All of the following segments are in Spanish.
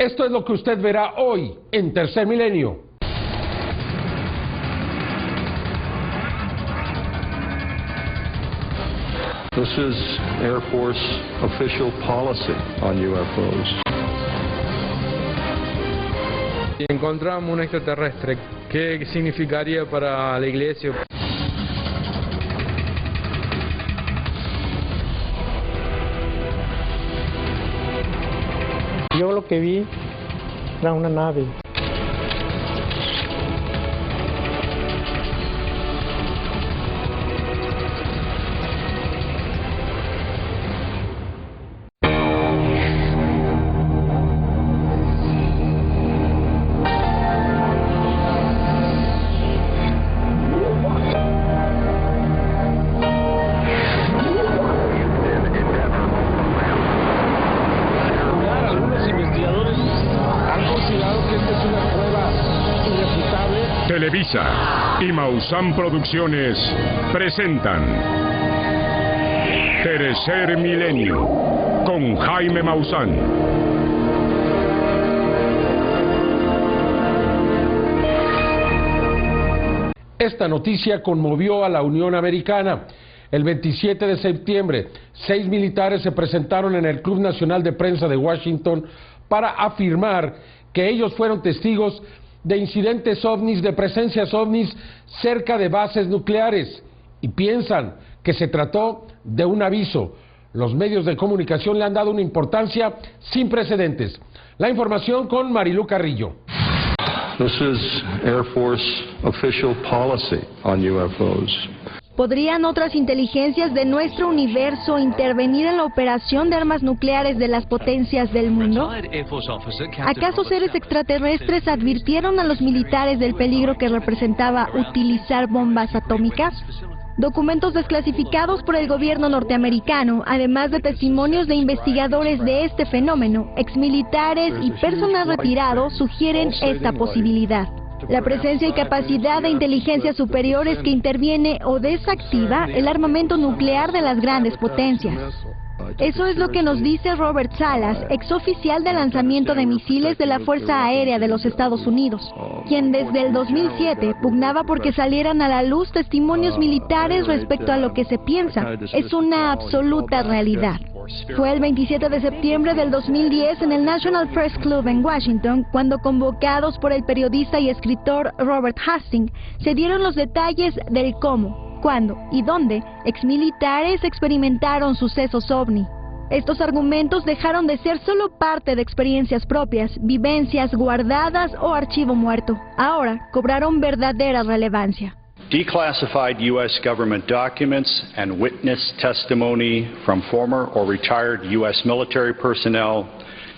Esto es lo que usted verá hoy en Tercer Milenio. This is Air Force official policy on UFOs. Si encontramos un extraterrestre, ¿qué significaría para la iglesia? Yo lo que vi era una nave. Televisa y Maussan Producciones presentan Tercer Milenio con Jaime Maussan. Esta noticia conmovió a la Unión Americana. El 27 de septiembre, 6 militares se presentaron en el Club Nacional de Prensa de Washington para afirmar que ellos fueron testigos de incidentes ovnis, de presencias ovnis cerca de bases nucleares, y piensan que se trató de un aviso. Los medios de comunicación le han dado una importancia sin precedentes. La información con Marilu Carrillo. This is Air Force official policy on UFOs. ¿Podrían otras inteligencias de nuestro universo intervenir en la operación de armas nucleares de las potencias del mundo? ¿Acaso seres extraterrestres advirtieron a los militares del peligro que representaba utilizar bombas atómicas? Documentos desclasificados por el gobierno norteamericano, además de testimonios de investigadores de este fenómeno, exmilitares y personal retirado, sugieren esta posibilidad. La presencia y capacidad de inteligencia superiores que interviene o desactiva el armamento nuclear de las grandes potencias. Eso es lo que nos dice Robert Salas, exoficial de lanzamiento de misiles de la Fuerza Aérea de los Estados Unidos, quien desde el 2007 pugnaba porque salieran a la luz testimonios militares respecto a lo que se piensa es una absoluta realidad. Fue el 27 de septiembre del 2010 en el National Press Club en Washington, cuando, convocados por el periodista y escritor Robert Hastings, se dieron los detalles del cómo, cuándo y dónde exmilitares experimentaron sucesos ovni. Estos argumentos dejaron de ser solo parte de experiencias propias, vivencias guardadas o archivo muerto. Ahora cobraron verdadera relevancia. Declassified U.S. government documents and witness testimony from former or retired U.S. military personnel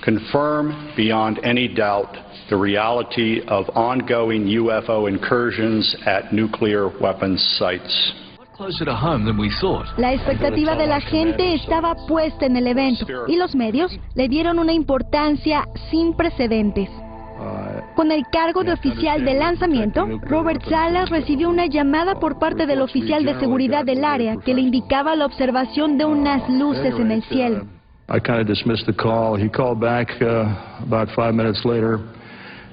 confirm beyond any doubt the reality of ongoing UFO incursions at nuclear weapons sites. La expectativa de la gente estaba puesta en el evento y los medios le dieron una importancia sin precedentes. Con el cargo de oficial de lanzamiento, Robert Salas recibió una llamada por parte del oficial de seguridad del área que le indicaba la observación de unas luces en el cielo. I kind of dismissed the call. He called back about 5 minutes later.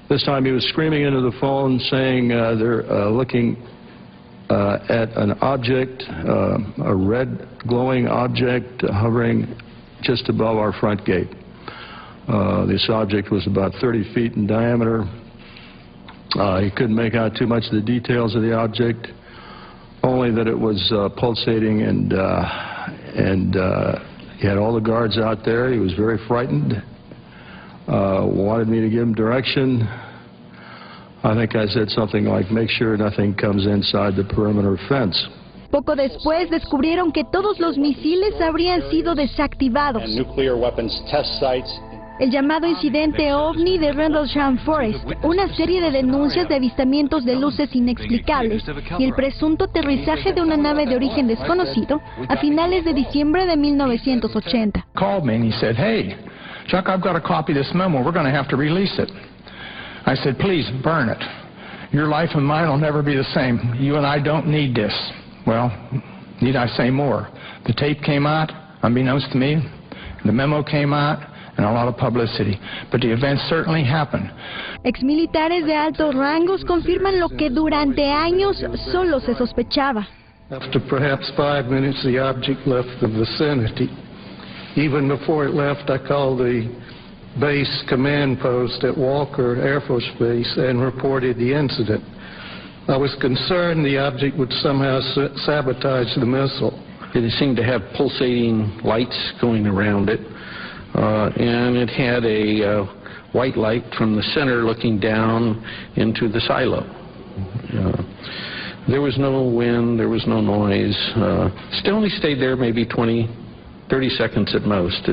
This time he was screaming into the phone saying they're looking at an object, a red glowing object hovering just above our front gate. This object was about 30 feet in diameter. He couldn't make out too much of the details of the object, only that it was pulsating, and he had all the guards out there. He was very frightened, wanted me to give him direction. I think I said something like, make sure nothing comes inside the perimeter fence. Poco después descubrieron que todos los misiles habrían sido desactivados. El llamado incidente OVNI de Rendlesham Forest, una serie de denuncias de avistamientos de luces inexplicables y el presunto aterrizaje de una nave de origen desconocido a finales de diciembre de 1980. Called me and he said, "Hey, Chuck, I've got a copy of this memo. We're going to have to release it." I said, "Please burn it. Your life and mine will never be the same. You and I don't need this." Well, need I say more? The tape came out, unbeknownst to me. The memo came out, and a lot of publicity, but the event certainly happened. Exmilitares de altos rangos confirman lo que durante años solo se sospechaba. After perhaps 5 minutes, the object left the vicinity. Even before it left, I called the base command post at Walker Air Force Base and reported the incident. I was concerned the object would somehow sabotage the missile. It seemed to have pulsating lights going around it, and it had a white light from the center looking down into the silo. There was no wind, there was no noise. It only stayed there maybe 20, 30 seconds at most.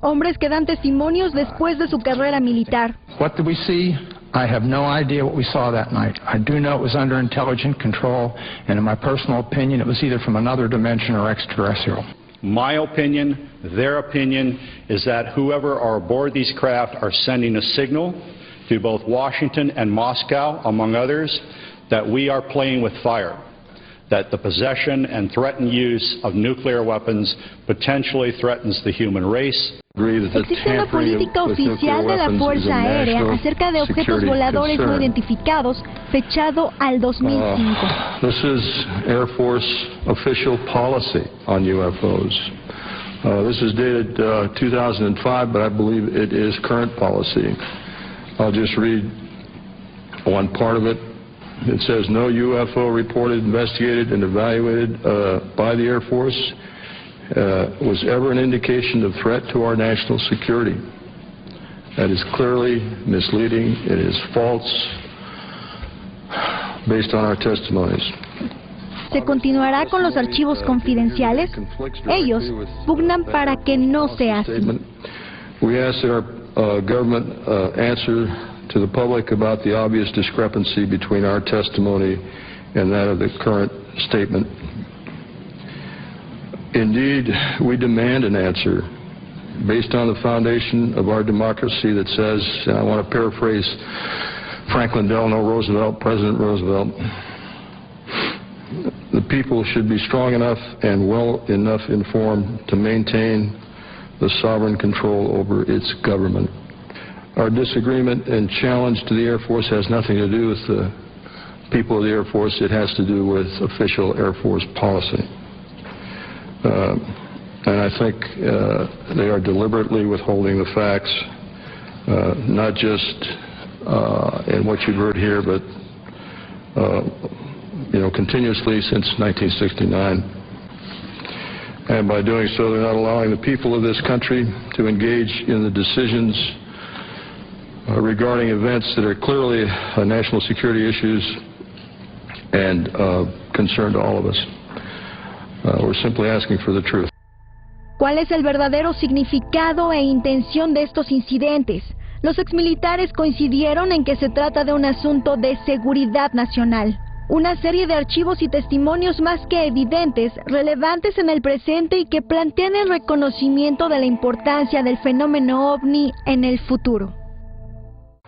Hombres que dan testimonios después de su carrera militar. What did we see? I have no idea what we saw that night. I do know it was under intelligent control, and in my personal opinion, it was either from another dimension or extraterrestrial. My opinion, their opinion, is that whoever are aboard these craft are sending a signal to both Washington and Moscow, among others, that we are playing with fire, that the possession and threatened use of nuclear weapons potentially threatens the human race. Existe una política oficial de la Fuerza Aérea acerca de objetos voladores no identificados, fechado al 2005. This is Air Force official policy on UFOs. This is dated 2005, but I believe it is current policy. I'll just read one part of it. It says, no UFO reported, investigated, and evaluated by the Air Force was ever an indication of threat to our national security. That is clearly misleading. It is false based on our testimonies. ¿Se continuará con los archivos confidenciales? Ellos pugnan para que no sea así. We ask that our government answer to the public about the obvious discrepancy between our testimony and that of the current statement. Indeed, we demand an answer based on the foundation of our democracy that says, and I want to paraphrase Franklin Delano Roosevelt, President Roosevelt, the people should be strong enough and well enough informed to maintain the sovereign control over its government. Our disagreement and challenge to the Air Force has nothing to do with the people of the Air Force. It has to do with official Air Force policy. And I think they are deliberately withholding the facts, not just in what you've heard here, but continuously since 1969. And by doing so, they're not allowing the people of this country to engage in the decisions regarding events that are clearly national security issues and concern to all of us. We're simply asking for the truth. ¿Cuál es el verdadero significado e intención de estos incidentes? Los exmilitares coincidieron en que se trata de un asunto de seguridad nacional. Una serie de archivos y testimonios más que evidentes, relevantes en el presente y que plantean el reconocimiento de la importancia del fenómeno ovni en el futuro.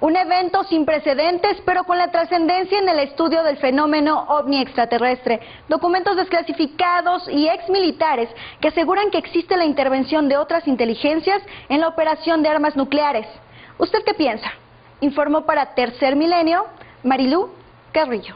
Un evento sin precedentes, pero con la trascendencia en el estudio del fenómeno ovni extraterrestre. Documentos desclasificados y exmilitares que aseguran que existe la intervención de otras inteligencias en la operación de armas nucleares. ¿Usted qué piensa? Informó para Tercer Milenio, Marilú Carrillo.